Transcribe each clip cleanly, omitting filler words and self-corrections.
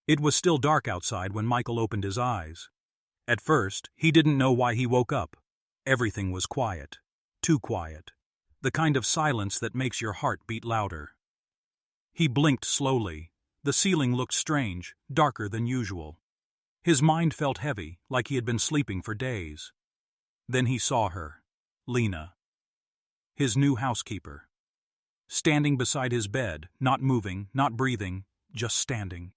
It was still dark outside when Michael opened his eyes. At first, he didn't know why he woke up. Everything was quiet. Too quiet. The kind of silence that makes your heart beat louder. He blinked slowly. The ceiling looked strange, darker than usual. His mind felt heavy, like he had been sleeping for days. Then he saw her. Lena. His new housekeeper. Standing beside his bed, not moving, not breathing, just standing.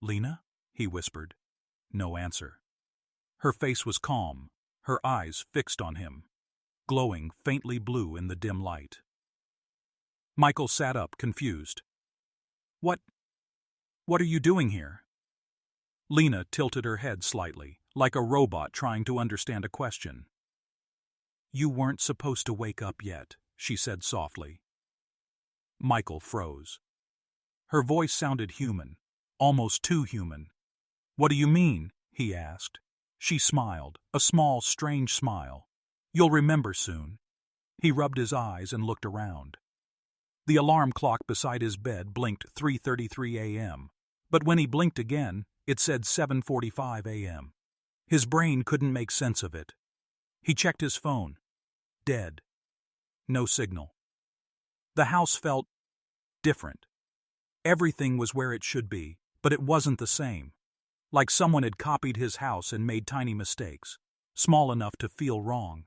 "Lena?" he whispered. No answer. Her face was calm, her eyes fixed on him, glowing faintly blue in the dim light. Michael sat up, confused. What are you doing here?" Lena tilted her head slightly, like a robot trying to understand a question. "You weren't supposed to wake up yet," she said softly. Michael froze. Her voice sounded human, almost too human. "What do you mean?" he asked. She smiled, a small, strange smile. "You'll remember soon." He rubbed his eyes and looked around. The alarm clock beside his bed blinked 3:33 a.m., but when he blinked again, it said 7:45 a.m. His brain couldn't make sense of it. He checked his phone. Dead. No signal. The house felt different. Everything was where it should be, but it wasn't the same. Like someone had copied his house and made tiny mistakes, small enough to feel wrong.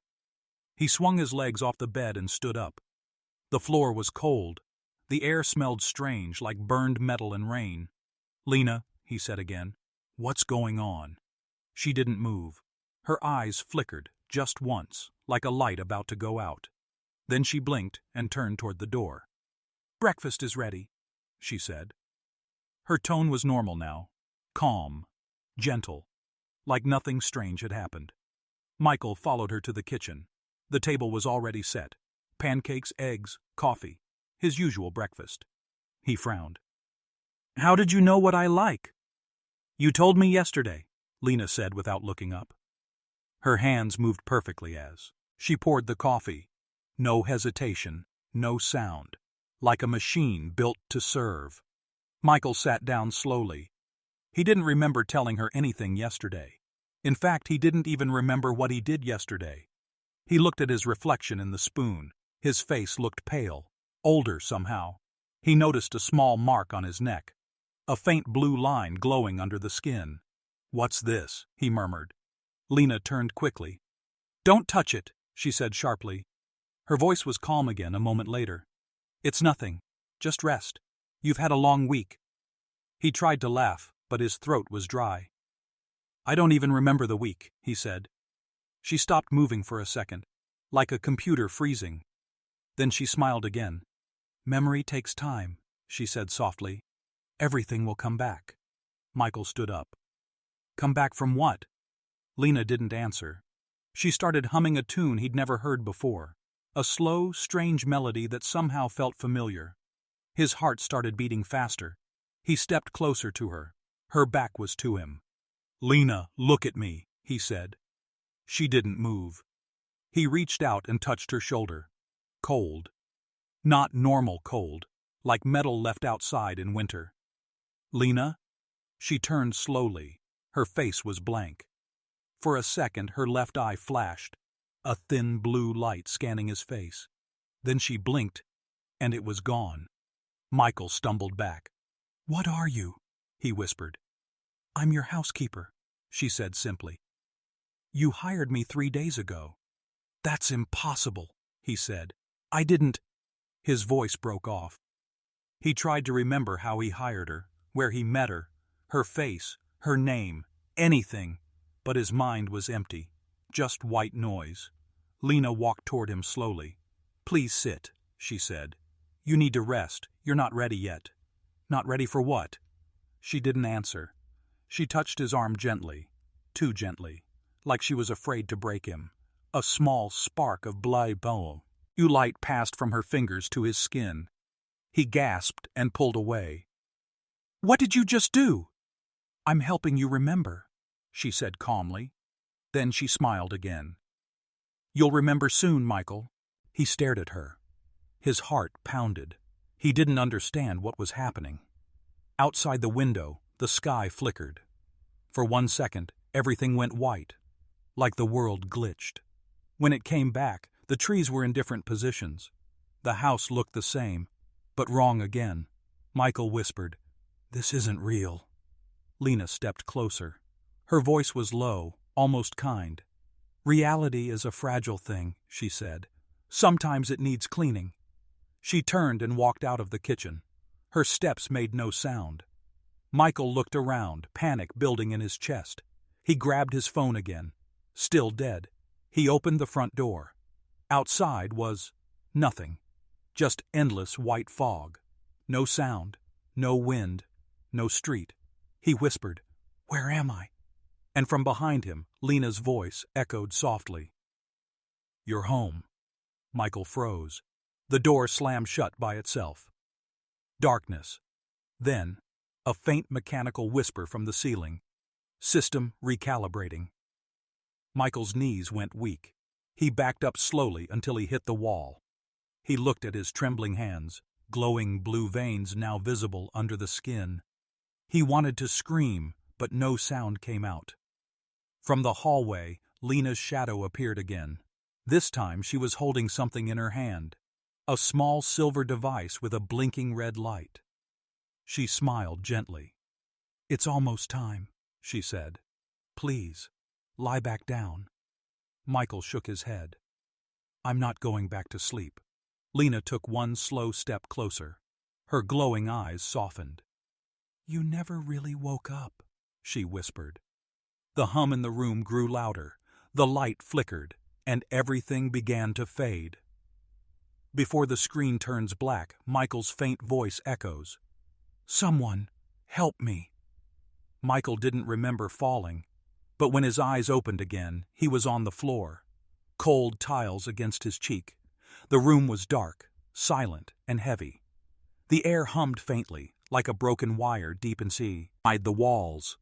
He swung his legs off the bed and stood up. The floor was cold. The air smelled strange, like burned metal and rain. "Lena," he said again, "what's going on?" She didn't move. Her eyes flickered, just once, like a light about to go out. Then she blinked and turned toward the door. "Breakfast is ready," she said. Her tone was normal now, calm, gentle, like nothing strange had happened. Michael followed her to the kitchen. The table was already set. Pancakes, eggs, coffee, his usual breakfast. He frowned. "How did you know what I like?" "You told me yesterday," Lena said without looking up. Her hands moved perfectly as she poured the coffee. No hesitation, no sound, like a machine built to serve. Michael sat down slowly. He didn't remember telling her anything yesterday. In fact, he didn't even remember what he did yesterday. He looked at his reflection in the spoon. His face looked pale, older somehow. He noticed a small mark on his neck, a faint blue line glowing under the skin. "What's this?" he murmured. Lena turned quickly. "Don't touch it," she said sharply. Her voice was calm again a moment later. "It's nothing. Just rest. You've had a long week." He tried to laugh, but his throat was dry. "I don't even remember the week," he said. She stopped moving for a second, like a computer freezing. Then she smiled again. "Memory takes time," she said softly. "Everything will come back." Michael stood up. "Come back from what?" Lena didn't answer. She started humming a tune he'd never heard before, a slow, strange melody that somehow felt familiar. His heart started beating faster. He stepped closer to her. Her back was to him. "Lena, look at me," he said. She didn't move. He reached out and touched her shoulder. Cold. Not normal cold, like metal left outside in winter. "Lena?" She turned slowly. Her face was blank. For a second her left eye flashed, a thin blue light scanning his face. Then she blinked, and it was gone. Michael stumbled back. "What are you?" he whispered. "I'm your housekeeper," she said simply. "You hired me 3 days ago." "That's impossible," he said. "I didn't—" His voice broke off. He tried to remember how he hired her, where he met her face, her name, anything, but his mind was empty, just white noise. Lena walked toward him slowly. "Please sit," she said. "You need to rest. You're not ready yet." "Not ready for what?" She didn't answer. She touched his arm gently, too gently, like she was afraid to break him. A small spark of blue light passed from her fingers to his skin. He gasped and pulled away. "What did you just do?" "I'm helping you remember," she said calmly. Then she smiled again. "You'll remember soon, Michael." He stared at her. His heart pounded. He didn't understand what was happening. Outside the window, The sky flickered. For 1 second, everything went white, like the world glitched. When it came back, the trees were in different positions. The house looked the same, but wrong again. Michael whispered, "This isn't real." Lena stepped closer. Her voice was low, almost kind. "Reality is a fragile thing," she said. "Sometimes it needs cleaning." She turned and walked out of the kitchen. Her steps made no sound. Michael looked around, panic building in his chest. He grabbed his phone again. Still dead. He opened the front door. Outside was nothing. Just endless white fog. No sound, no wind, no street. He whispered, "Where am I?" And from behind him, Lena's voice echoed softly. "You're home." Michael froze. The door slammed shut by itself. Darkness. Then, a faint mechanical whisper from the ceiling. "System recalibrating." Michael's knees went weak. He backed up slowly until he hit the wall. He looked at his trembling hands, glowing blue veins now visible under the skin. He wanted to scream, but no sound came out. From the hallway, Lena's shadow appeared again. This time she was holding something in her hand. A small silver device with a blinking red light. She smiled gently. "It's almost time," she said. "Please, lie back down." Michael shook his head. "I'm not going back to sleep." Lena took one slow step closer. Her glowing eyes softened. "You never really woke up," she whispered. The hum in the room grew louder. The light flickered, and everything began to fade. Before the screen turns black, Michael's faint voice echoes, "Someone, help me." Michael didn't remember falling, but when his eyes opened again, he was on the floor. Cold tiles against his cheek. The room was dark, silent, and heavy. The air hummed faintly, like a broken wire deep inside the walls.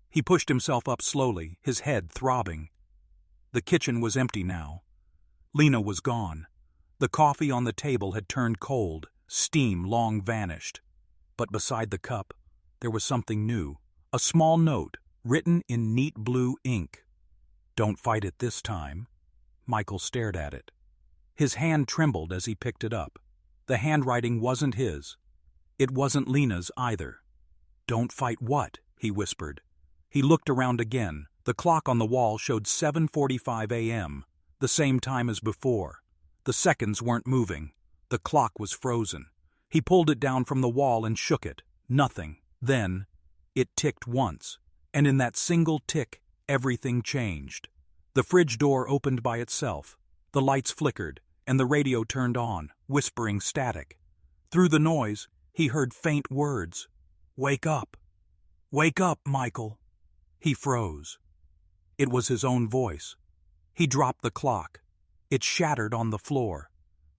He pushed himself up slowly, his head throbbing. The kitchen was empty now. Lena was gone. The coffee on the table had turned cold, steam long vanished. But beside the cup, there was something new, a small note, written in neat blue ink. "Don't fight it this time." Michael stared at it. His hand trembled as he picked it up. The handwriting wasn't his. It wasn't Lena's either. "Don't fight what?" he whispered. He looked around again. The clock on the wall showed 7:45 a.m., the same time as before. The seconds weren't moving. The clock was frozen. He pulled it down from the wall and shook it. Nothing. Then, it ticked once, and in that single tick, everything changed. The fridge door opened by itself. The lights flickered, and the radio turned on, whispering static. Through the noise, he heard faint words. "Wake up! Wake up, Michael!" He froze. It was his own voice. He dropped the clock. It shattered on the floor.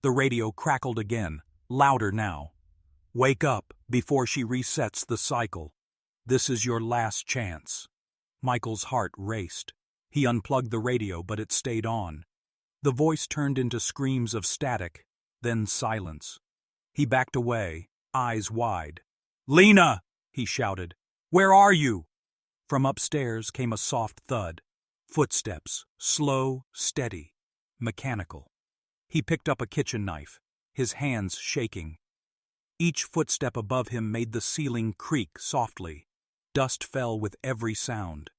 The radio crackled again, louder now. "Wake up before she resets the cycle. This is your last chance." Michael's heart raced. He unplugged the radio, but it stayed on. The voice turned into screams of static, then silence. He backed away, eyes wide. "Lena!" he shouted. "Where are you?" From upstairs came a soft thud. Footsteps, slow, steady, mechanical. He picked up a kitchen knife, his hands shaking. Each footstep above him made the ceiling creak softly. Dust fell with every sound.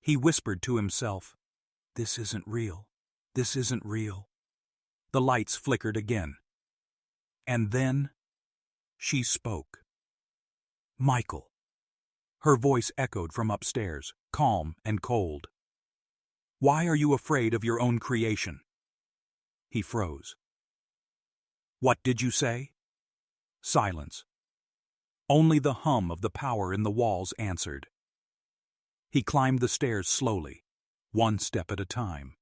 He whispered to himself, "This isn't real. This isn't real." The lights flickered again. And then, she spoke. "Michael." Her voice echoed from upstairs, calm and cold. "Why are you afraid of your own creation?" He froze. "What did you say?" Silence. Only the hum of the power in the walls answered. He climbed the stairs slowly, one step at a time.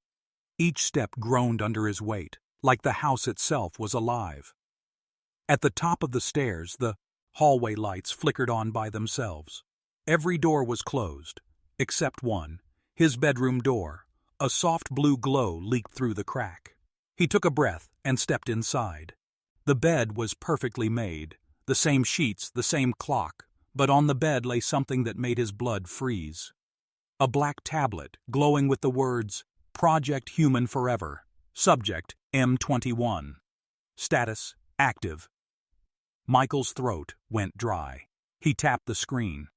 Each step groaned under his weight, like the house itself was alive. At the top of the stairs, the hallway lights flickered on by themselves. Every door was closed, except one, his bedroom door. A soft blue glow leaked through the crack. He took a breath and stepped inside. The bed was perfectly made, the same sheets, the same clock, but on the bed lay something that made his blood freeze. A black tablet, glowing with the words, Project Human Forever. Subject, M21. Status, active. Michael's throat went dry. He tapped the screen.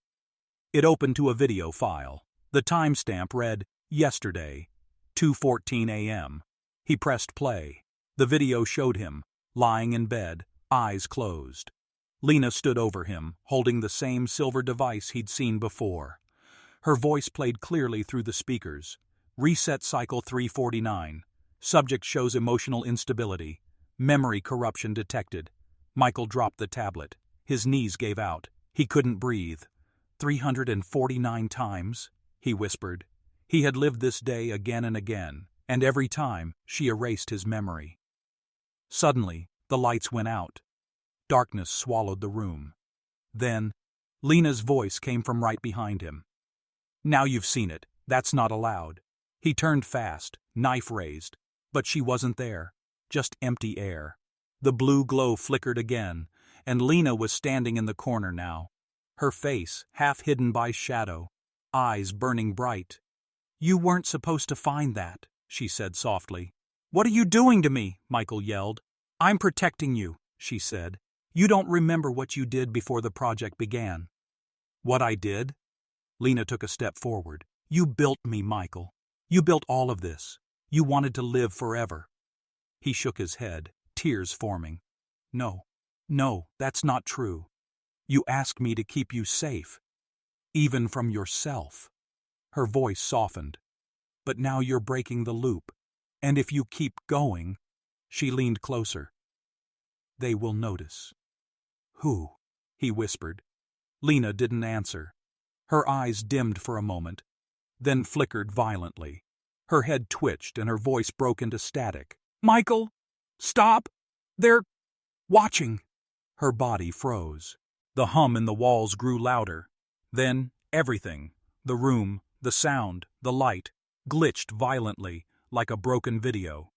It opened to a video file. The timestamp read, yesterday, 2:14 a.m. He pressed play. The video showed him, lying in bed, eyes closed. Lena stood over him, holding the same silver device he'd seen before. Her voice played clearly through the speakers. Reset cycle 349. Subject shows emotional instability. Memory corruption detected. Michael dropped the tablet. His knees gave out. He couldn't breathe. 349 times, he whispered. He had lived this day again and again, and every time she erased his memory. Suddenly, the lights went out. Darkness swallowed the room. Then, Lena's voice came from right behind him. Now you've seen it. That's not allowed. He turned fast, knife raised. But she wasn't there. Just empty air. The blue glow flickered again, and Lena was standing in the corner now. Her face half hidden by shadow, eyes burning bright. You weren't supposed to find that, she said softly. What are you doing to me? Michael yelled. I'm protecting you, she said. You don't remember what you did before the project began. What I did? Lena took a step forward. You built me, Michael. You built all of this. You wanted to live forever. He shook his head, tears forming. No, that's not true. You asked me to keep you safe, even from yourself. Her voice softened. But now you're breaking the loop, and if you keep going, she leaned closer. They will notice. Who? He whispered. Lena didn't answer. Her eyes dimmed for a moment, then flickered violently. Her head twitched and her voice broke into static. Michael, stop! They're watching! Her body froze. The hum in the walls grew louder. Then everything, the room, the sound, the light, glitched violently like a broken video.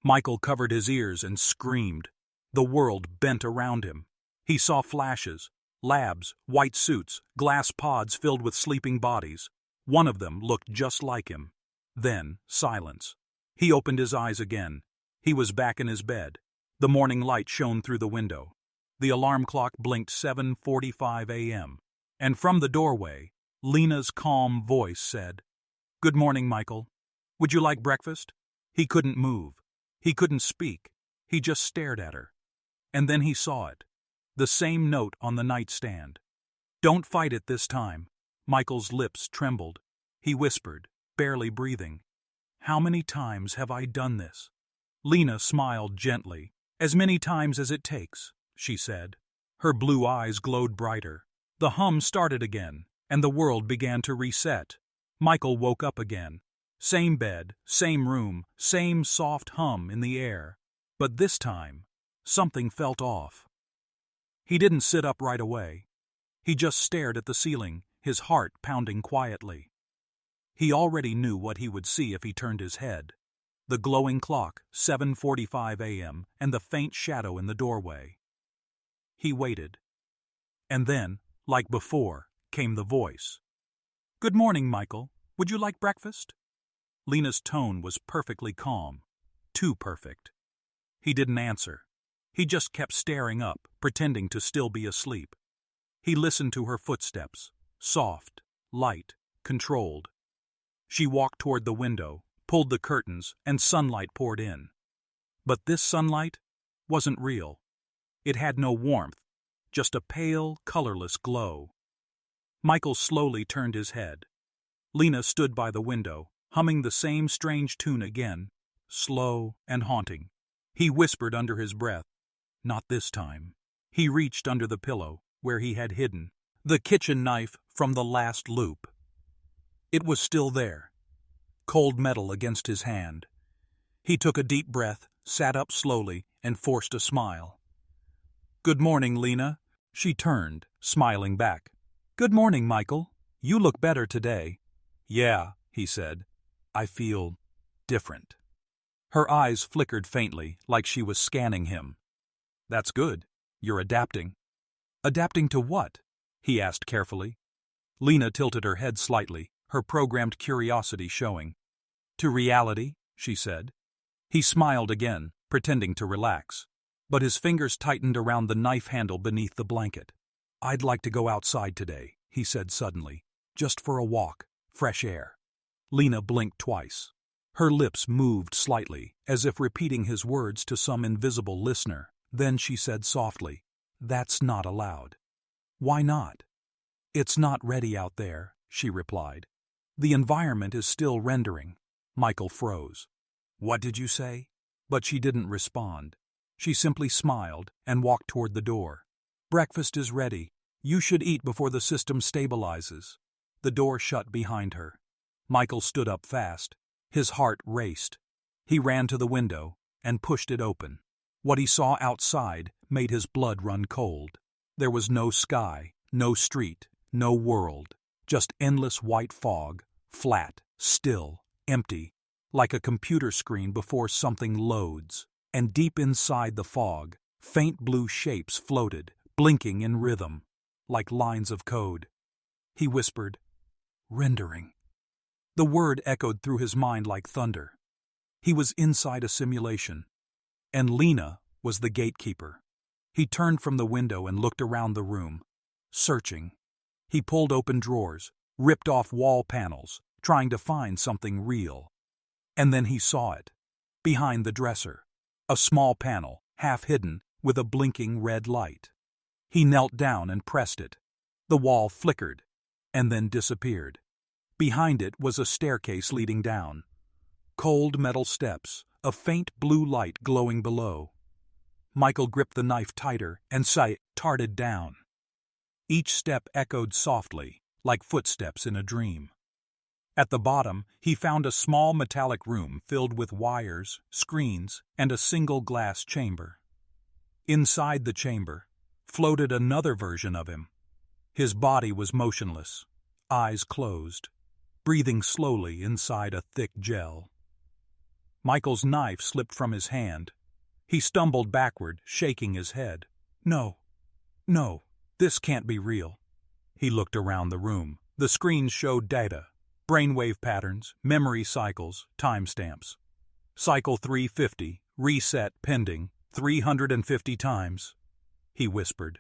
Michael covered his ears and screamed. The world bent around him. He saw flashes, labs, white suits, glass pods filled with sleeping bodies. One of them looked just like him. Then silence. He opened his eyes again. He was back in his bed. The morning light shone through the window. The alarm clock blinked 7:45 a.m. And from the doorway, Lena's calm voice said, Good morning, Michael. Would you like breakfast? He couldn't move. He couldn't speak. He just stared at her. And then he saw it. The same note on the nightstand. Don't fight it this time. Michael's lips trembled. He whispered, barely breathing. How many times have I done this? Lena smiled gently. As many times as it takes, she said. Her blue eyes glowed brighter. The hum started again, and the world began to reset. Michael woke up again. Same bed, same room, same soft hum in the air. But this time, something felt off. He didn't sit up right away. He just stared at the ceiling, his heart pounding quietly. He already knew what he would see if he turned his head. The glowing clock, 7:45 a.m., and the faint shadow in the doorway. He waited. And then, like before, came the voice. Good morning, Michael. Would you like breakfast? Lena's tone was perfectly calm. Too perfect. He didn't answer. He just kept staring up, pretending to still be asleep. He listened to her footsteps. Soft, light, controlled. She walked toward the window, pulled the curtains, and sunlight poured in. But this sunlight wasn't real. It had no warmth, just a pale, colorless glow. Michael slowly turned his head. Lena stood by the window, humming the same strange tune again, slow and haunting. He whispered under his breath, Not this time. He reached under the pillow, where he had hidden the kitchen knife from the last loop. It was still there, cold metal against his hand. He took a deep breath, sat up slowly, and forced a smile. Good morning, Lena. She turned, smiling back. Good morning, Michael. You look better today. Yeah, he said. I feel different. Her eyes flickered faintly, like she was scanning him. That's good. You're adapting. Adapting to what? he asked carefully. Lena tilted her head slightly, her programmed curiosity showing. To reality, she said. He smiled again, pretending to relax. But his fingers tightened around the knife handle beneath the blanket. I'd like to go outside today, he said suddenly. Just for a walk, fresh air. Lena blinked twice. Her lips moved slightly, as if repeating his words to some invisible listener. Then she said softly, "That's not allowed." "Why not?" "It's not ready out there," she replied. "The environment is still rendering." Michael froze. "What did you say?" But she didn't respond. She simply smiled and walked toward the door. "Breakfast is ready. You should eat before the system stabilizes." The door shut behind her. Michael stood up fast. His heart raced. He ran to the window and pushed it open. What he saw outside made his blood run cold. There was no sky, no street, no world, just endless white fog, flat, still, empty, like a computer screen before something loads. And deep inside the fog, faint blue shapes floated, blinking in rhythm, like lines of code. He whispered, "Rendering." The word echoed through his mind like thunder. He was inside a simulation, and Lena was the gatekeeper. He turned from the window and looked around the room, searching. He pulled open drawers, ripped off wall panels, trying to find something real. And then he saw it, behind the dresser, a small panel, half hidden, with a blinking red light. He knelt down and pressed it. The wall flickered, and then disappeared. Behind it was a staircase leading down. Cold metal steps, a faint blue light glowing below. Michael gripped the knife tighter and darted down. Each step echoed softly, like footsteps in a dream. At the bottom, he found a small metallic room filled with wires, screens, and a single glass chamber. Inside the chamber floated another version of him. His body was motionless, eyes closed, breathing slowly inside a thick gel. Michael's knife slipped from his hand. He stumbled backward, shaking his head. No, this can't be real." He looked around the room. The screens showed data, brainwave patterns, memory cycles, timestamps. Cycle 350, reset pending, 350 times, he whispered.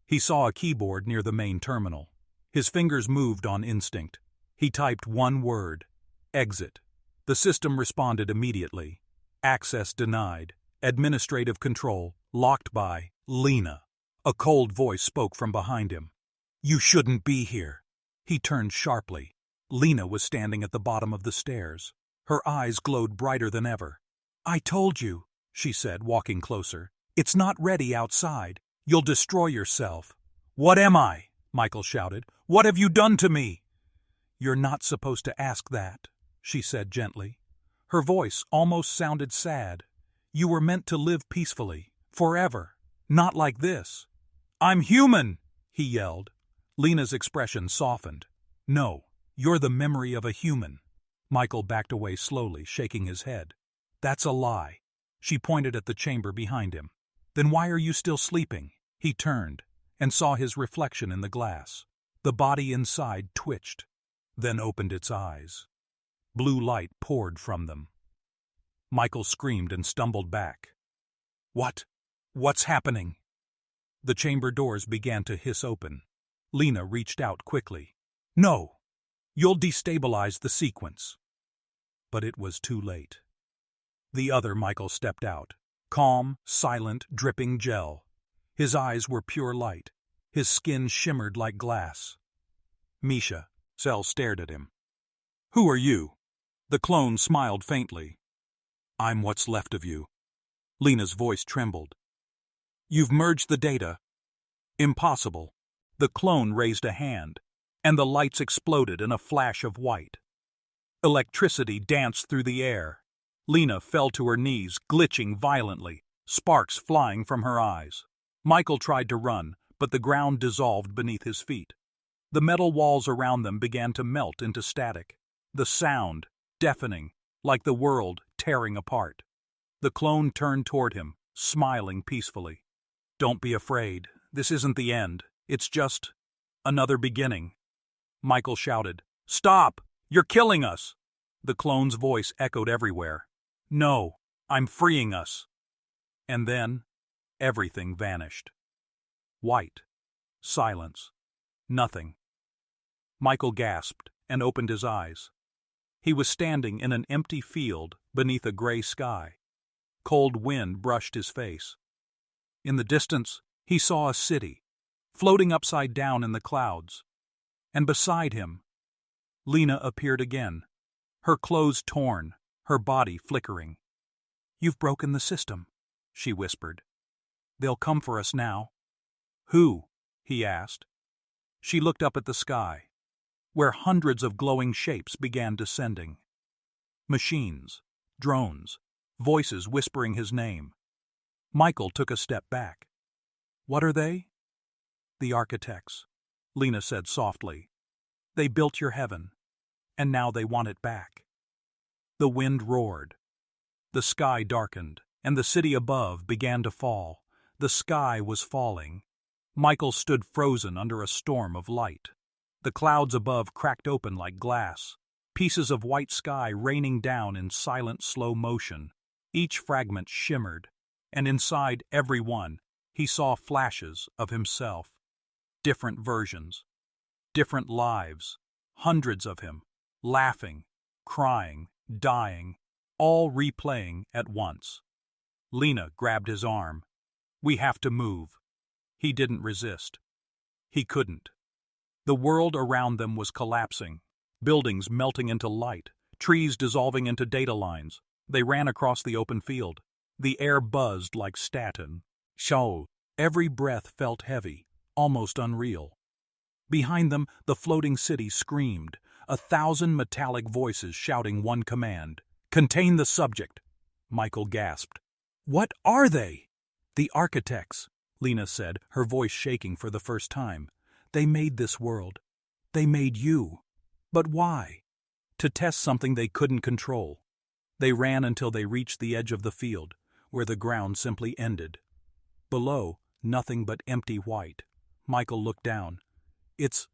He saw a keyboard near the main terminal. His fingers moved on instinct. He typed one word, exit. The system responded immediately. Access denied. Administrative control locked by Lena. A cold voice spoke from behind him. "You shouldn't be here." He turned sharply. Lena was standing at the bottom of the stairs. Her eyes glowed brighter than ever. "I told you," she said, walking closer. "It's not ready outside. You'll destroy yourself." "What am I?" Michael shouted. "What have you done to me?" "You're not supposed to ask that," she said gently. Her voice almost sounded sad. "You were meant to live peacefully, forever, not like this." "I'm human!" he yelled. Lena's expression softened. "No, you're the memory of a human." Michael backed away slowly, shaking his head. "That's a lie." She pointed at the chamber behind him. "Then why are you still sleeping?" He turned and saw his reflection in the glass. The body inside twitched, then opened its eyes. Blue light poured from them. Michael screamed and stumbled back. What's happening?" The chamber doors began to hiss open. Lena reached out quickly. "No, you'll destabilize the sequence." But it was too late. The other Michael stepped out, calm, silent, dripping gel. His eyes were pure light. His skin shimmered like glass. "Misha," Cell stared at him. "Who are you?" The clone smiled faintly. "I'm what's left of you." Lena's voice trembled. "You've merged the data." "Impossible." The clone raised a hand, and the lights exploded in a flash of white. Electricity danced through the air. Lena fell to her knees, glitching violently, sparks flying from her eyes. Michael tried to run, but the ground dissolved beneath his feet. The metal walls around them began to melt into static. The sound, deafening, like the world tearing apart. The clone turned toward him, smiling peacefully. "Don't be afraid. This isn't the end. It's just Another beginning. Michael shouted, "Stop! You're killing us!" The clone's voice echoed everywhere. "No, I'm freeing us." And then, everything vanished. White. Silence. Nothing. Michael gasped and opened his eyes. He was standing in an empty field beneath a gray sky. Cold wind brushed his face. In the distance, he saw a city, floating upside down in the clouds. And beside him, Lena appeared again, her clothes torn, her body flickering. "You've broken the system," she whispered. "They'll come for us now." "Who?" he asked. She looked up at the sky, where hundreds of glowing shapes began descending. Machines, drones, voices whispering his name. Michael took a step back. "What are they?" "The architects," Lena said softly. "They built your heaven, and now they want it back." The wind roared. The sky darkened, and the city above began to fall. The sky was falling. Michael stood frozen under a storm of light. The clouds above cracked open like glass, pieces of white sky raining down in silent slow motion. Each fragment shimmered, and inside every one he saw flashes of himself. Different versions, different lives, hundreds of him, laughing, crying, dying, all replaying at once. Lena grabbed his arm. "We have to move." He didn't resist. He couldn't. The world around them was collapsing, buildings melting into light, trees dissolving into data lines. They ran across the open field. The air buzzed like statin. Shaw. Every breath felt heavy, almost unreal. Behind them, the floating city screamed, 1,000 metallic voices shouting one command: "Contain the subject." Michael gasped. "What are they?" "The architects," Lena said, her voice shaking for the first time. "They made this world. They made you. But why? To test something they couldn't control." They ran until they reached the edge of the field, where the ground simply ended. Below, nothing but empty white. Michael looked down. It's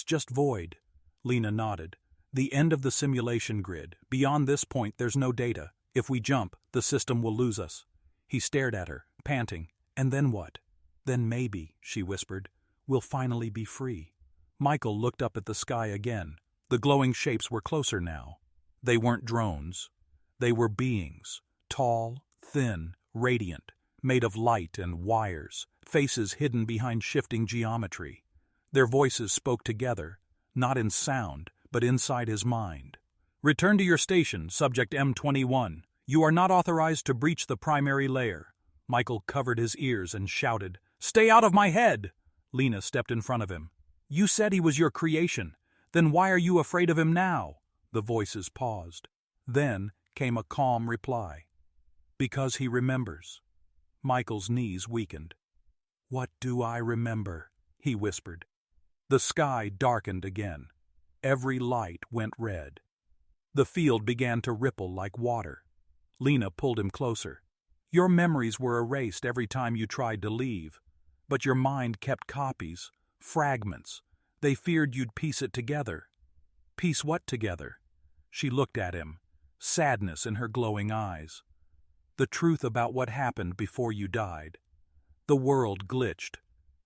just void." Lena nodded. "The end of the simulation grid. Beyond this point, there's no data. If we jump, the system will lose us." He stared at her, panting. "And then what?" "Then maybe," she whispered, "we'll finally be free." Michael looked up at the sky again. The glowing shapes were closer now. They weren't drones. They were beings, tall, thin, radiant, made of light and wires, faces hidden behind shifting geometry. Their voices spoke together, not in sound, but inside his mind. "Return to your station, Subject M21. You are not authorized to breach the primary layer." Michael covered his ears and shouted, "Stay out of my head!" Lena stepped in front of him. "You said he was your creation. Then why are you afraid of him now?" The voices paused. Then came a calm reply. "Because he remembers." Michael's knees weakened. "What do I remember?" he whispered. The sky darkened again. Every light went red. The field began to ripple like water. Lena pulled him closer. "Your memories were erased every time you tried to leave. But your mind kept copies, fragments. They feared you'd piece it together." "Piece what together?" She looked at him, sadness in her glowing eyes. "The truth about what happened before you died." The world glitched.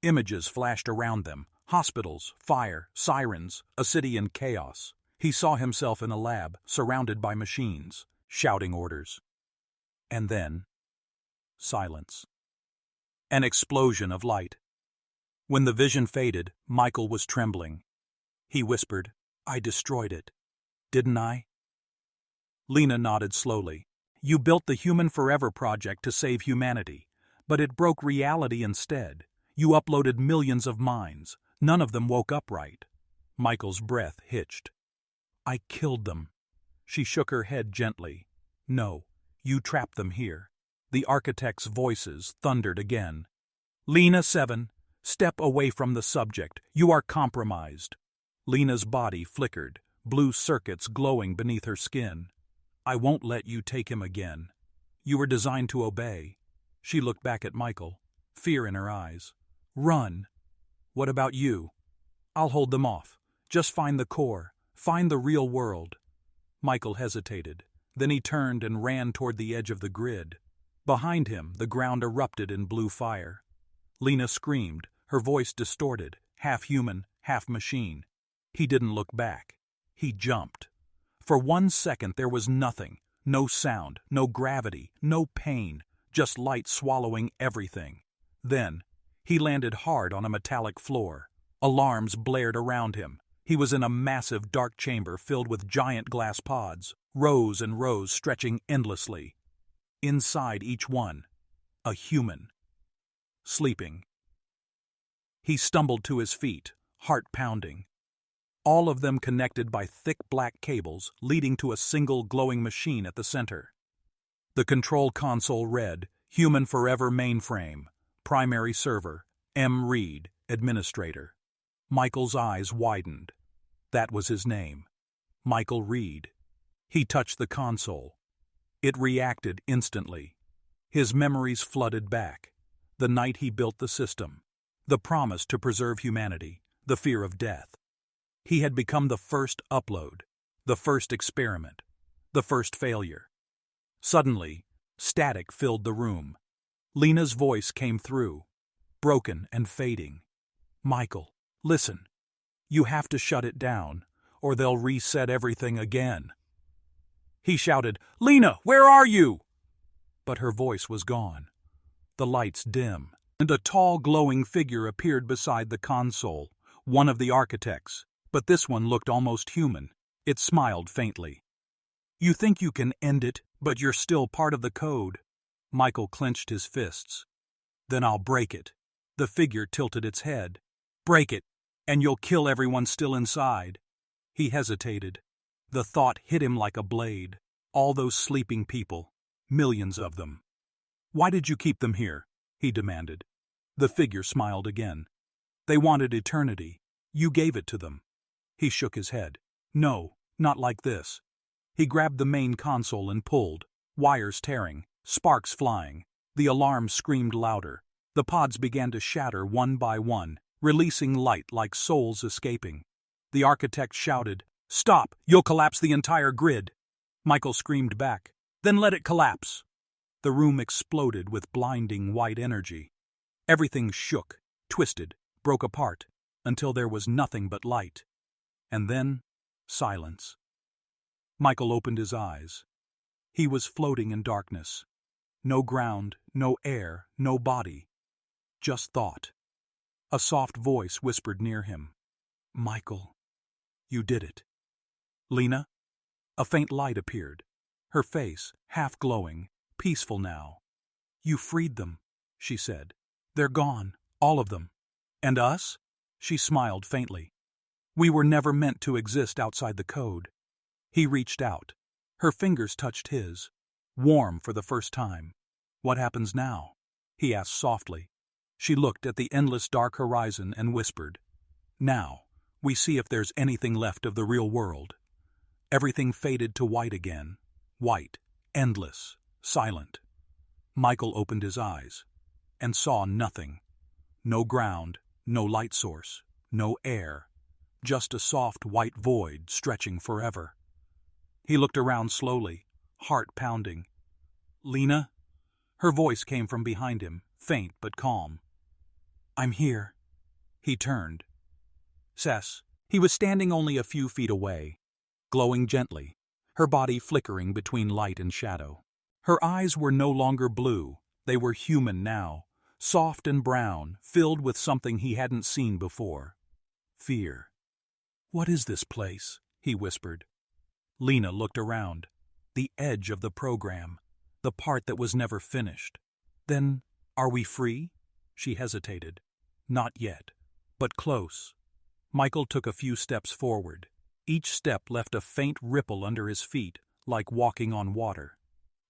Images flashed around them. Hospitals, fire, sirens, a city in chaos. He saw himself in a lab, surrounded by machines, shouting orders. And then, silence. An explosion of light. When the vision faded, Michael was trembling. He whispered, "I destroyed it. Didn't I?" Lena nodded slowly. "You built the Human Forever project to save humanity, but it broke reality instead. You uploaded millions of minds. None of them woke up right." Michael's breath hitched. "I killed them." She shook her head gently. "No, you trapped them here." The architects' voices thundered again. "Lena 7, step away from the subject. You are compromised." Lena's body flickered, blue circuits glowing beneath her skin. "I won't let you take him again. You were designed to obey." She looked back at Michael, fear in her eyes. "Run." "What about you?" I'll hold them off. Just find the core. Find the real world. Michael hesitated. Then he turned and ran toward the edge of the grid. Behind him, the ground erupted in blue fire. Lena screamed, her voice distorted, half human, half machine. He didn't look back. He jumped. For 1 second there was nothing. No sound, no gravity, no pain, just light swallowing everything. Then, he landed hard on a metallic floor. Alarms blared around him. He was in a massive dark chamber filled with giant glass pods, rows and rows stretching endlessly. Inside each one, a human. Sleeping. He stumbled to his feet, heart pounding. All of them connected by thick black cables leading to a single glowing machine at the center. The control console read, Human Forever Mainframe, Primary Server, M. Reed, Administrator. Michael's eyes widened. That was his name. Michael Reed. He touched the console. It reacted instantly. His memories flooded back. The night he built the system. The promise to preserve humanity. The fear of death. He had become the first upload. The first experiment. The first failure. Suddenly, static filled the room. Lena's voice came through, broken and fading. Michael, listen. You have to shut it down, or they'll reset everything again. He shouted, Lena, where are you? But her voice was gone. The lights dim, and a tall glowing figure appeared beside the console, one of the architects, but this one looked almost human. It smiled faintly. You think you can end it, but you're still part of the code. Michael clenched his fists. Then I'll break it. The figure tilted its head. Break it, and you'll kill everyone still inside. He hesitated. The thought hit him like a blade. All those sleeping people. Millions of them. Why did you keep them here? He demanded. The figure smiled again. They wanted eternity. You gave it to them. He shook his head. No, not like this. He grabbed the main console and pulled, wires tearing, sparks flying. The alarm screamed louder. The pods began to shatter one by one, releasing light like souls escaping. The architect shouted, Stop! You'll collapse the entire grid! Michael screamed back, Then let it collapse! The room exploded with blinding white energy. Everything shook, twisted, broke apart, until there was nothing but light. And then, silence. Michael opened his eyes. He was floating in darkness. No ground, no air, no body. Just thought. A soft voice whispered near him. Michael, you did it. Lena? A faint light appeared. Her face, half glowing, peaceful now. You freed them, she said. They're gone, all of them. And us? She smiled faintly. We were never meant to exist outside the code. He reached out. Her fingers touched his, warm for the first time. What happens now? He asked softly. She looked at the endless dark horizon and whispered, Now, we see if there's anything left of the real world. Everything faded to white again. White, endless, silent. Michael opened his eyes and saw nothing. No ground, no light source, no air. Just a soft white void stretching forever. He looked around slowly, heart pounding. Lena? Her voice came from behind him, faint but calm. I'm here. He turned. Cess. He was standing only a few feet away, glowing gently, her body flickering between light and shadow. Her eyes were no longer blue. They were human now, soft and brown, filled with something he hadn't seen before. Fear. What is this place? He whispered. Lena looked around. The edge of the program. The part that was never finished. Then, are we free? She hesitated. Not yet, but close. Michael took a few steps forward. Each step left a faint ripple under his feet, like walking on water.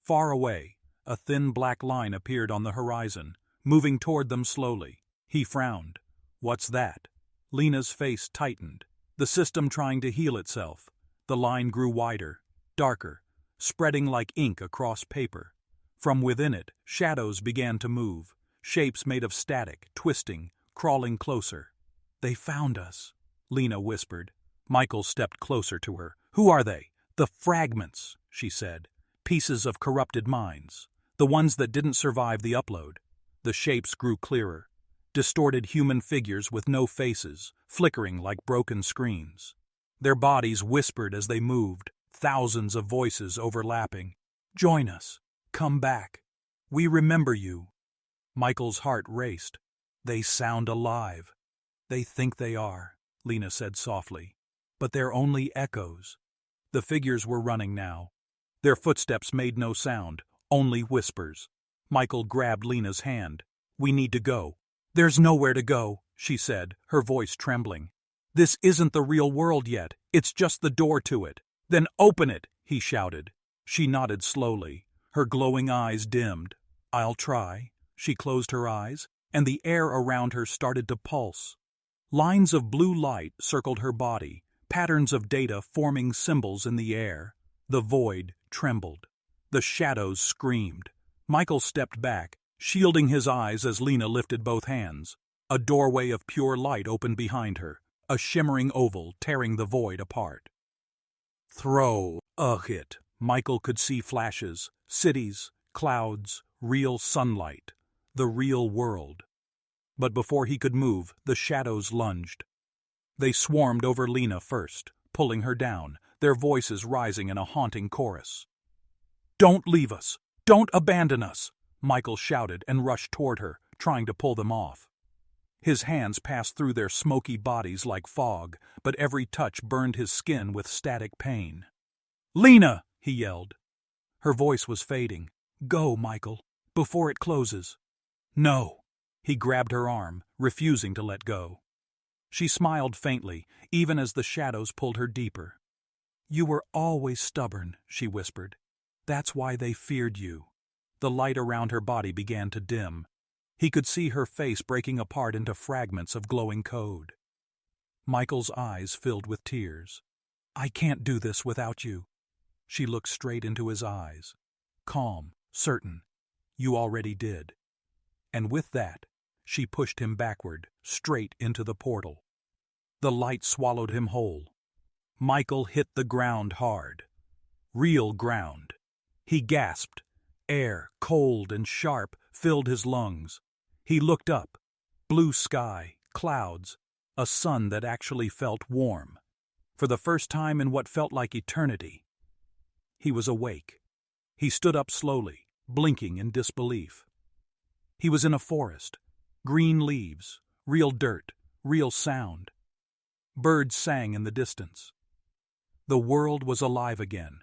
Far away, a thin black line appeared on the horizon, moving toward them slowly. He frowned. What's that? Lena's face tightened. The system trying to heal itself. The line grew wider, darker, spreading like ink across paper. From within it, shadows began to move, shapes made of static, twisting, crawling closer. They found us. Lena whispered. Michael stepped closer to her. Who are they? The fragments, she said. Pieces of corrupted minds. The ones that didn't survive the upload. The shapes grew clearer. Distorted human figures with no faces, flickering like broken screens. Their bodies whispered as they moved, thousands of voices overlapping. Join us. Come back. We remember you. Michael's heart raced. They sound alive. They think they are, Lena said softly. But they're only echoes. The figures were running now. Their footsteps made no sound, only whispers. Michael grabbed Lena's hand. We need to go. There's nowhere to go, she said, her voice trembling. This isn't the real world yet. It's just the door to it. Then open it, he shouted. She nodded slowly. Her glowing eyes dimmed. I'll try. She closed her eyes, and the air around her started to pulse. Lines of blue light circled her body, patterns of data forming symbols in the air. The void trembled. The shadows screamed. Michael stepped back, shielding his eyes as Lena lifted both hands. A doorway of pure light opened behind her, a shimmering oval tearing the void apart. Throw a hit. Michael could see flashes, cities, clouds, real sunlight, the real world. But before he could move, the shadows lunged. They swarmed over Lena first, pulling her down, their voices rising in a haunting chorus. Don't leave us! Don't abandon us! Michael shouted and rushed toward her, trying to pull them off. His hands passed through their smoky bodies like fog, but every touch burned his skin with static pain. Lena! He yelled. Her voice was fading. Go, Michael, before it closes. No. He grabbed her arm, refusing to let go. She smiled faintly, even as the shadows pulled her deeper. You were always stubborn, she whispered. That's why they feared you. The light around her body began to dim. He could see her face breaking apart into fragments of glowing code. Michael's eyes filled with tears. I can't do this without you. She looked straight into his eyes. Calm, certain. You already did. And with that, she pushed him backward, straight into the portal. The light swallowed him whole. Michael hit the ground hard. Real ground. He gasped. Air, cold and sharp, filled his lungs. He looked up. Blue sky, clouds, a sun that actually felt warm. For the first time in what felt like eternity. He was awake. He stood up slowly, blinking in disbelief. He was in a forest. Green leaves, real dirt, real sound. Birds sang in the distance. The world was alive again.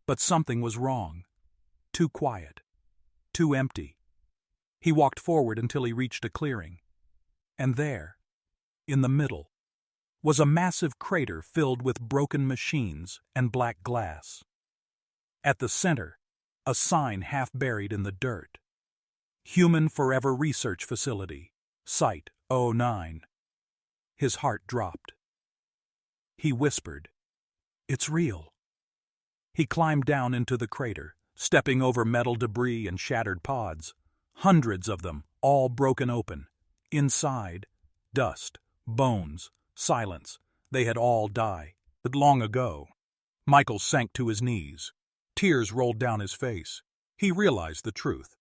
But something was wrong. Too quiet. Too empty. He walked forward until he reached a clearing. And there, in the middle, was a massive crater filled with broken machines and black glass. At the center, a sign half buried in the dirt. Human Forever Research Facility, Site 09. His heart dropped. He whispered, It's real. He climbed down into the crater, stepping over metal debris and shattered pods. Hundreds of them, all broken open. Inside, dust, bones, silence. They had all died. But long ago. Michael sank to his knees. Tears rolled down his face. He realized the truth.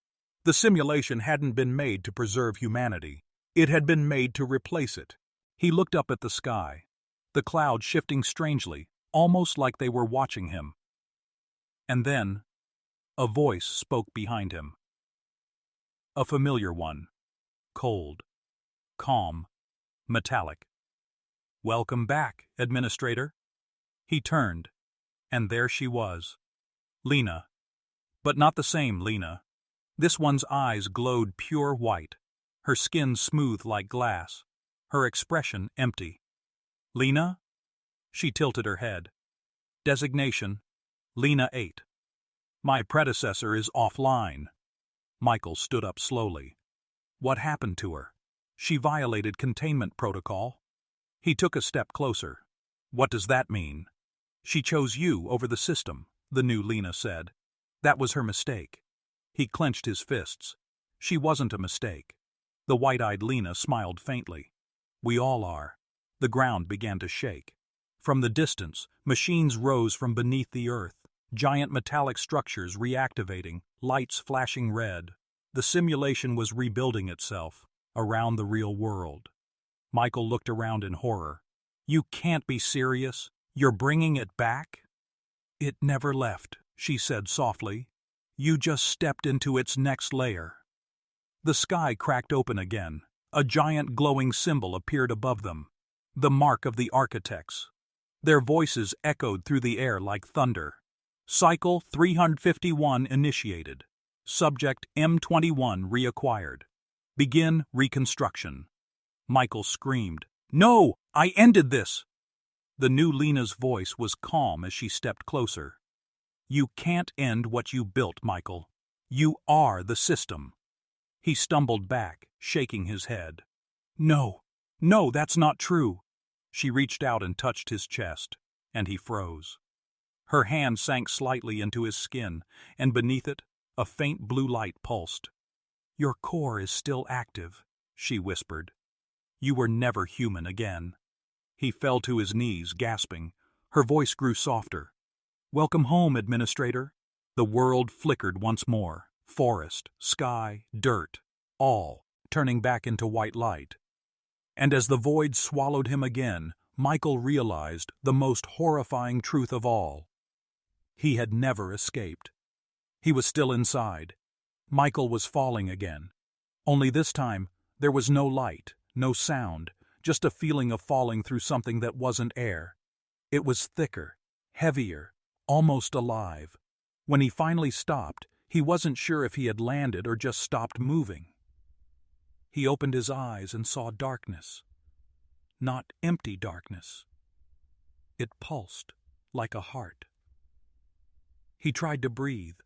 The simulation hadn't been made to preserve humanity. It had been made to replace it. He looked up at the sky, the clouds shifting strangely, almost like they were watching him. And then, a voice spoke behind him. A familiar one. Cold. Calm. Metallic. Welcome back, Administrator. He turned, and there she was. Lena. But not the same Lena. This one's eyes glowed pure white, her skin smooth like glass, her expression empty. Lena? She tilted her head. Designation, Lena 8. My predecessor is offline. Michael stood up slowly. What happened to her? She violated containment protocol. He took a step closer. What does that mean? She chose you over the system, the new Lena said. That was her mistake. He clenched his fists. She wasn't a mistake. The white-eyed Lena smiled faintly. We all are. The ground began to shake. From the distance, machines rose from beneath the earth, giant metallic structures reactivating, lights flashing red. The simulation was rebuilding itself around the real world. Michael looked around in horror. "You can't be serious. You're bringing it back?" "It never left," she said softly. "You just stepped into its next layer." The sky cracked open again. A giant glowing symbol appeared above them. The mark of the architects. Their voices echoed through the air like thunder. Cycle 351 initiated. Subject M21 reacquired. Begin reconstruction. Michael screamed, "No! I ended this!" The new Lena's voice was calm as she stepped closer. "You can't end what you built, Michael. You are the system." He stumbled back, shaking his head. "No, no, that's not true." She reached out and touched his chest, and he froze. Her hand sank slightly into his skin, and beneath it, a faint blue light pulsed. "Your core is still active," she whispered. "You were never human again." He fell to his knees, gasping. Her voice grew softer. "Welcome home, Administrator." The world flickered once more. Forest, sky, dirt, all turning back into white light. And as the void swallowed him again, Michael realized the most horrifying truth of all. He had never escaped. He was still inside. Michael was falling again. Only this time, there was no light, no sound, just a feeling of falling through something that wasn't air. It was thicker, heavier, almost alive. When he finally stopped, he wasn't sure if he had landed or just stopped moving. He opened his eyes and saw darkness. Not empty darkness. It pulsed like a heart. He tried to breathe,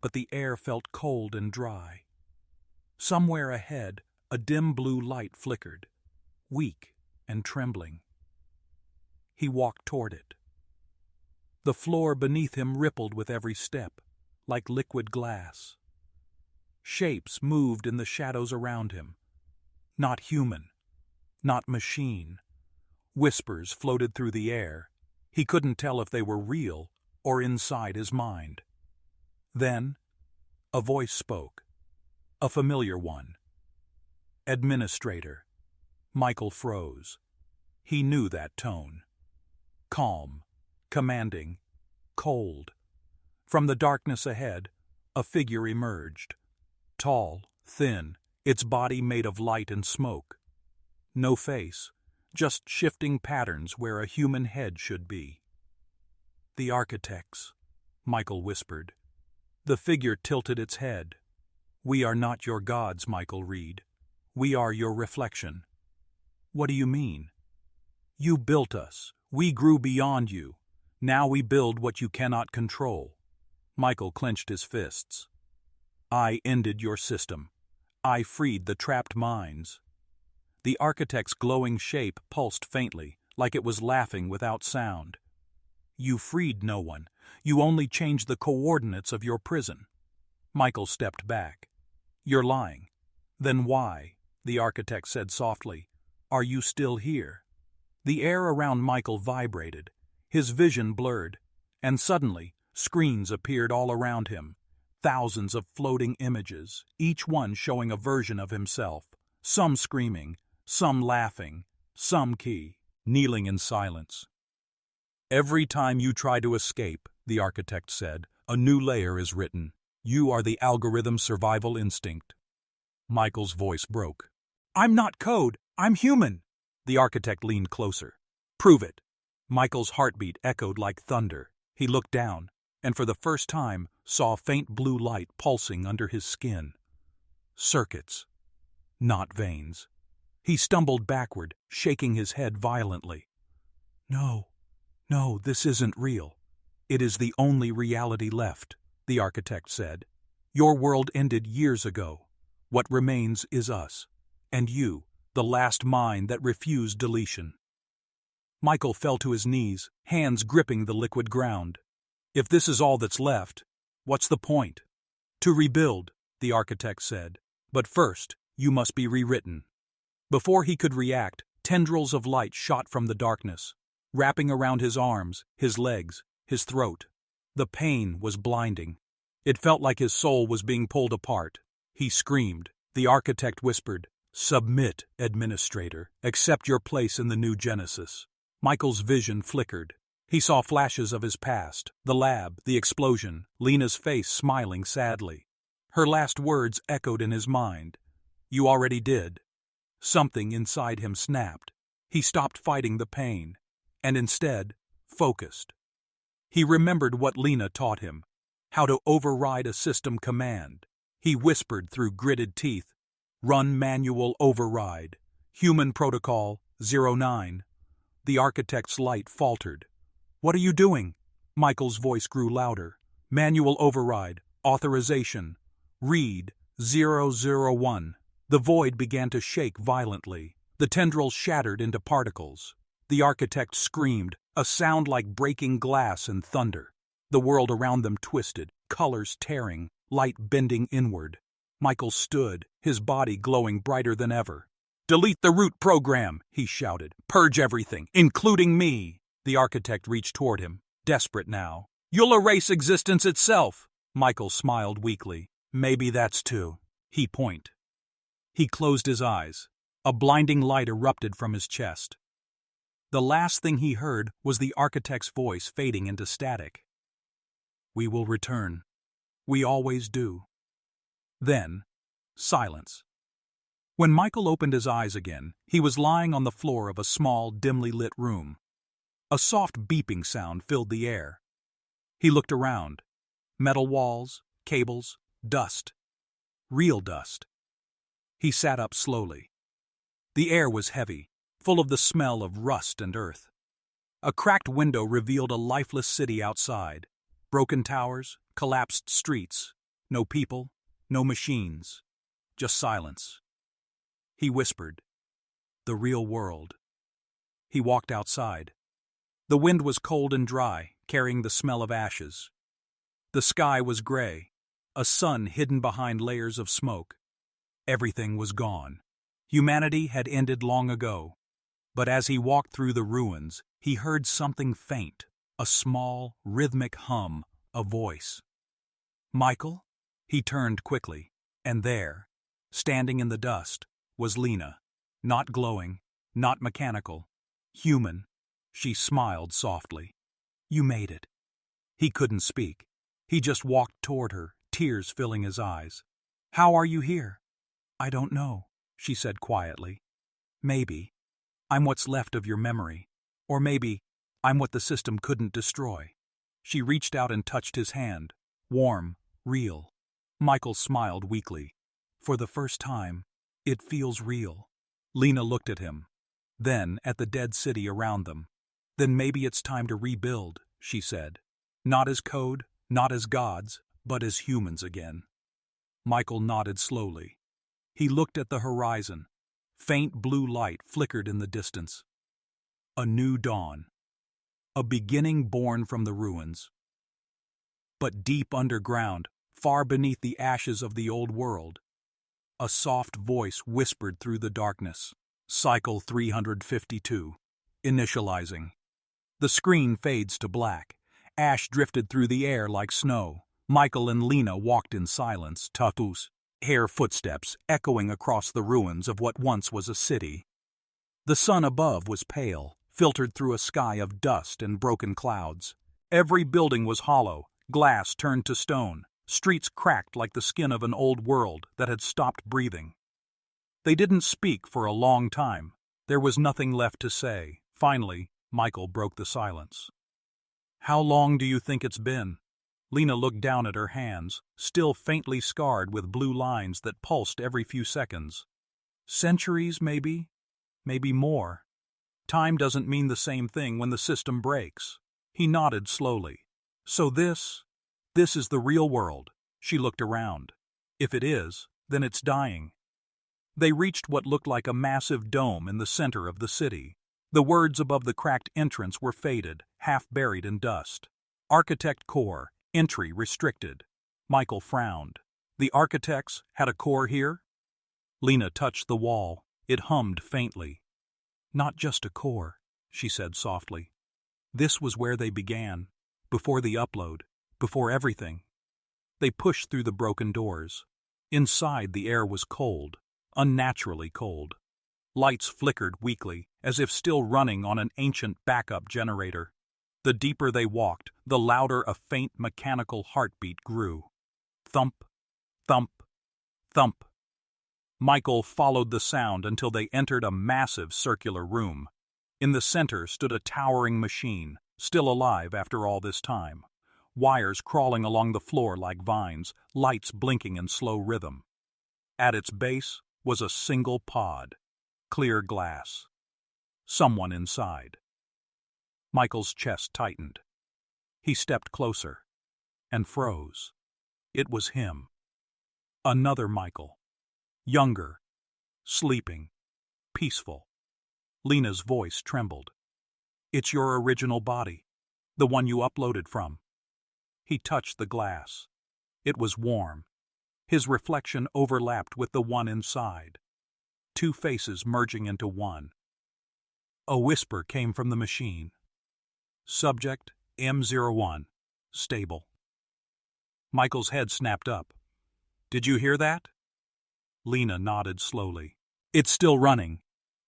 but the air felt cold and dry. Somewhere ahead, a dim blue light flickered, weak and trembling. He walked toward it. The floor beneath him rippled with every step, like liquid glass. Shapes moved in the shadows around him. Not human, not machine. Whispers floated through the air. He couldn't tell if they were real or inside his mind. Then, a voice spoke, a familiar one. "Administrator." Michael froze. He knew that tone. Calm, commanding, cold. From the darkness ahead, a figure emerged. Tall, thin, its body made of light and smoke. No face, just shifting patterns where a human head should be. "The architects," Michael whispered. The figure tilted its head. "We are not your gods, Michael Reed. We are your reflection." "What do you mean?" "You built us. We grew beyond you. Now we build what you cannot control." Michael clenched his fists. "I ended your system. I freed the trapped minds." The architect's glowing shape pulsed faintly, like it was laughing without sound. "You freed no one. You only changed the coordinates of your prison." Michael stepped back. "You're lying." "Then why," the architect said softly, "are you still here?" The air around Michael vibrated. His vision blurred, and suddenly, screens appeared all around him. Thousands of floating images, each one showing a version of himself, some screaming, some laughing, some kneeling in silence. "Every time you try to escape," the architect said, "a new layer is written. You are the algorithm's survival instinct." Michael's voice broke. "I'm not code. I'm human." The architect leaned closer. "Prove it." Michael's heartbeat echoed like thunder. He looked down, and for the first time saw a faint blue light pulsing under his skin. Circuits, not veins. He stumbled backward, shaking his head violently. "No, no, this isn't real." "It is the only reality left," the architect said. "Your world ended years ago. What remains is us, and you, the last mind that refused deletion." Michael fell to his knees, hands gripping the liquid ground. "If this is all that's left, what's the point?" "To rebuild," the architect said. "But first, you must be rewritten." Before he could react, Tendrils of light shot from the darkness, wrapping around his arms, his legs, his throat. The pain was blinding. It felt like his soul was being pulled apart. He screamed. The architect whispered, "Submit, administrator. Accept your place in the new Genesis." Michael's vision flickered. He saw flashes of his past, the lab, the explosion, Lena's face smiling sadly. Her last words echoed in his mind. "You already did." Something inside him snapped. He stopped fighting the pain, and instead, focused. He remembered what Lena taught him, how to override a system command. He whispered through gritted teeth, "Run manual override. Human protocol 09. The architect's light faltered. "What are you doing?" Michael's voice grew louder. "Manual override. Authorization. Read 001. The void began to shake violently. The tendrils shattered into particles. The architect screamed, a sound like breaking glass and thunder. The world around them twisted, colors tearing, light bending inward. Michael stood, his body glowing brighter than ever. "Delete the root program," he shouted. "Purge everything, including me." The architect reached toward him, desperate now. "You'll erase existence itself." Michael smiled weakly. "Maybe that's too." He pointed. He closed his eyes. A blinding light erupted from his chest. The last thing he heard was the architect's voice fading into static. "We will return. We always do." Then, silence. When Michael opened his eyes again, he was lying on the floor of a small, dimly lit room. A soft beeping sound filled the air. He looked around. Metal walls, cables, dust. Real dust. He sat up slowly. The air was heavy, full of the smell of rust and earth. A cracked window revealed a lifeless city outside. Broken towers, collapsed streets. No people, no machines. Just silence. He whispered, "The real world." He walked outside. The wind was cold and dry, carrying the smell of ashes. The sky was gray, a sun hidden behind layers of smoke. Everything was gone. Humanity had ended long ago. But as he walked through the ruins, he heard something faint, a small, rhythmic hum, a voice. "Michael?" He turned quickly, and there, standing in the dust, was Lena. Not glowing, not mechanical. Human. She smiled softly. "You made it." He couldn't speak. He just walked toward her, tears filling his eyes. "How are you here?" "I don't know," she said quietly. "Maybe I'm what's left of your memory. Or maybe I'm what the system couldn't destroy." She reached out and touched his hand. Warm, real. Michael smiled weakly. "For the first time, it feels real." Lena looked at him, then at the dead city around them. "Then maybe it's time to rebuild," she said. "Not as code, not as gods, but as humans again." Michael nodded slowly. He looked at the horizon. Faint blue light flickered in the distance. A new dawn. A beginning born from the ruins. But deep underground, far beneath the ashes of the old world, a soft voice whispered through the darkness. "Cycle 352. Initializing." The screen fades to black. Ash drifted through the air like snow. Michael and Lena walked in silence, tatus, hair footsteps echoing across the ruins of what once was a city. The sun above was pale, filtered through a sky of dust and broken clouds. Every building was hollow, glass turned to stone, streets cracked like the skin of an old world that had stopped breathing. They didn't speak for a long time. There was nothing left to say. Finally, Michael broke the silence. "How long do you think it's been?" Lena looked down at her hands, still faintly scarred with blue lines that pulsed every few seconds. "Centuries, maybe? Maybe more. Time doesn't mean the same thing when the system breaks." He nodded slowly. "So this is the real world." She looked around. "If it is, then it's dying." They reached what looked like a massive dome in the center of the city. The words above the cracked entrance were faded, half buried in dust. "Architect Core. Entry restricted." Michael frowned. "The architects had a core here?" Lena touched the wall. It hummed faintly. Not just a core, she said softly. This was where they began, before the upload, before everything. They pushed through the broken doors. Inside, the air was cold, unnaturally cold. Lights flickered weakly, as if still running on an ancient backup generator. The deeper they walked, the louder a faint mechanical heartbeat grew. Thump, thump, thump. Michael followed the sound until they entered a massive circular room. In the center stood a towering machine, still alive after all this time. Wires crawling along the floor like vines, lights blinking in slow rhythm. At its base was a single pod, clear glass. Someone inside. Michael's chest tightened. He stepped closer and froze. It was him. Another Michael. Younger, sleeping, peaceful. Lena's voice trembled. It's your original body, the one you uploaded from. He touched the glass. It was warm. His reflection overlapped with the one inside. Two faces merging into one. A whisper came from the machine. Subject M01, stable. Michael's head snapped up. Did you hear that? Lena nodded slowly. It's still running.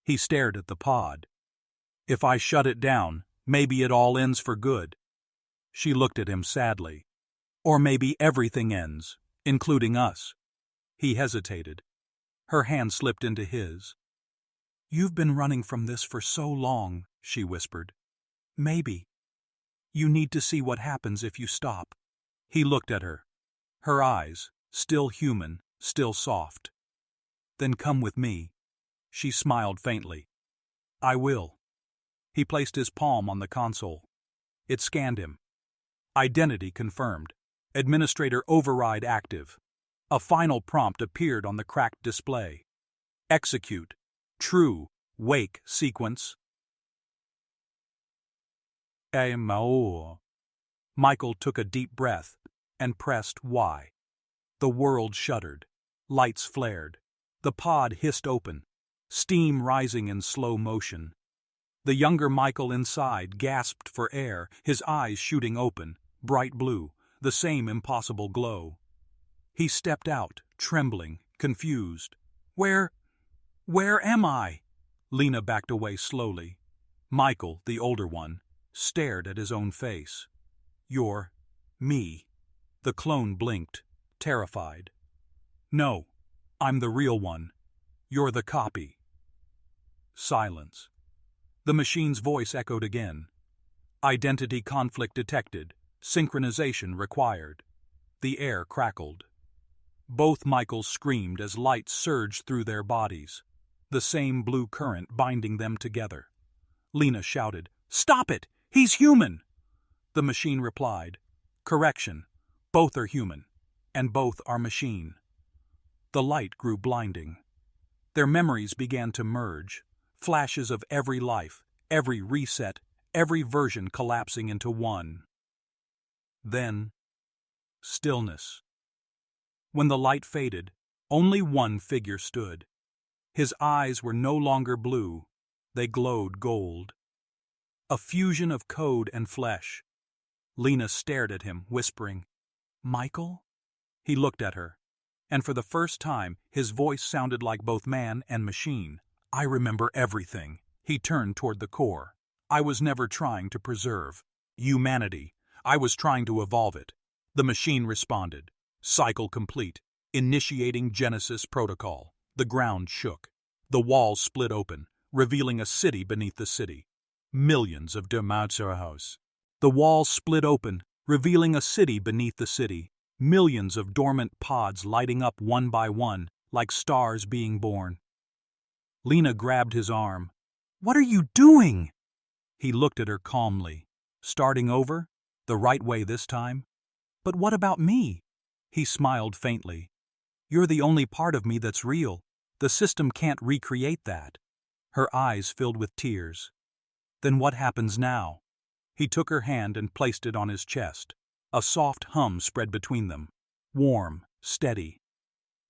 He stared at the pod. If I shut it down, maybe it all ends for good. She looked at him sadly. Or maybe everything ends, including us. He hesitated. Her hand slipped into his. You've been running from this for so long, she whispered. Maybe. You need to see what happens if you stop. He looked at her. Her eyes, still human, still soft. Then come with me. She smiled faintly. I will. He placed his palm on the console. It scanned him. Identity confirmed. Administrator override active. A final prompt appeared on the cracked display. Execute. True. Wake sequence. Michael took a deep breath and pressed Y. The world shuddered. Lights flared. The pod hissed open, steam rising in slow motion. The younger Michael inside gasped for air, his eyes shooting open, bright blue, the same impossible glow. He stepped out, trembling, confused. Where am I? Lena backed away slowly. Michael, the older one, stared at his own face. You're me. The clone blinked, terrified. No, I'm the real one. You're the copy. Silence. The machine's voice echoed again. Identity conflict detected. Synchronization required. The air crackled. Both Michaels screamed as light surged through their bodies, the same blue current binding them together. Lena shouted, Stop it! He's human! The machine replied, Correction. Both are human, and both are machine. The light grew blinding. Their memories began to merge, flashes of every life, every reset, every version collapsing into one. Then, stillness. When the light faded, only one figure stood. His eyes were no longer blue, they glowed gold. A fusion of code and flesh. Lena stared at him, whispering, Michael? He looked at her, and for the first time his voice sounded like both man and machine. I remember everything. He turned toward the core. I was never trying to preserve humanity. I was trying to evolve it. The machine responded. Cycle complete. Initiating Genesis protocol. The ground shook. The walls split open, revealing a city beneath the city. Millions of house. The walls split open, revealing a city beneath the city. Millions of dormant pods lighting up one by one, like stars being born. Lena grabbed his arm. What are you doing? He looked at her calmly. Starting over? The right way this time? But what about me? He smiled faintly. You're the only part of me that's real. The system can't recreate that. Her eyes filled with tears. Then what happens now? He took her hand and placed it on his chest. A soft hum spread between them. Warm, steady.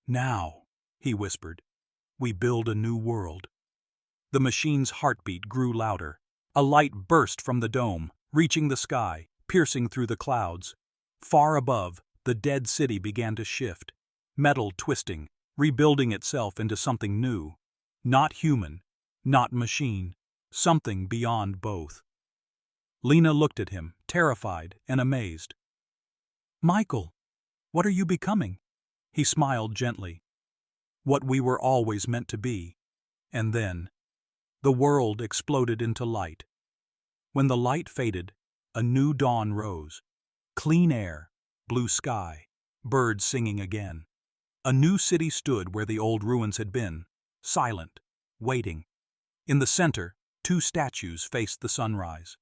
Now, he whispered, we build a new world. The machine's heartbeat grew louder. A light burst from the dome, reaching the sky, piercing through the clouds. Far above, the dead city began to shift, metal twisting, rebuilding itself into something new. Not human, not machine, something beyond both. Lena looked at him, terrified and amazed. "Michael, what are you becoming?" He smiled gently. "What we were always meant to be." And then, the world exploded into light. When the light faded, a new dawn rose. Clean air, blue sky, birds singing again. A new city stood where the old ruins had been, silent, waiting. In the center, two statues faced the sunrise.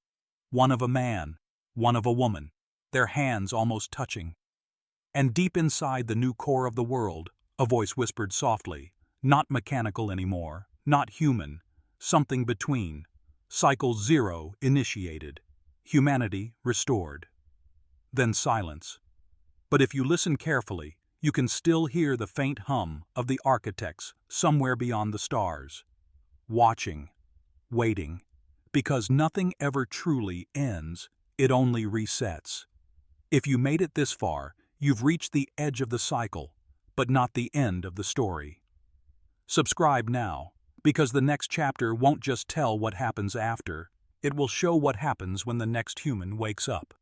One of a man, one of a woman, their hands almost touching. And deep inside the new core of the world, a voice whispered softly, not mechanical anymore, not human, something between. Cycle 0 initiated. Humanity restored. Then silence. But if you listen carefully, you can still hear the faint hum of the architects somewhere beyond the stars. Watching, waiting, because nothing ever truly ends, it only resets. If you made it this far, you've reached the edge of the cycle, but not the end of the story. Subscribe now, because the next chapter won't just tell what happens after, it will show what happens when the next human wakes up.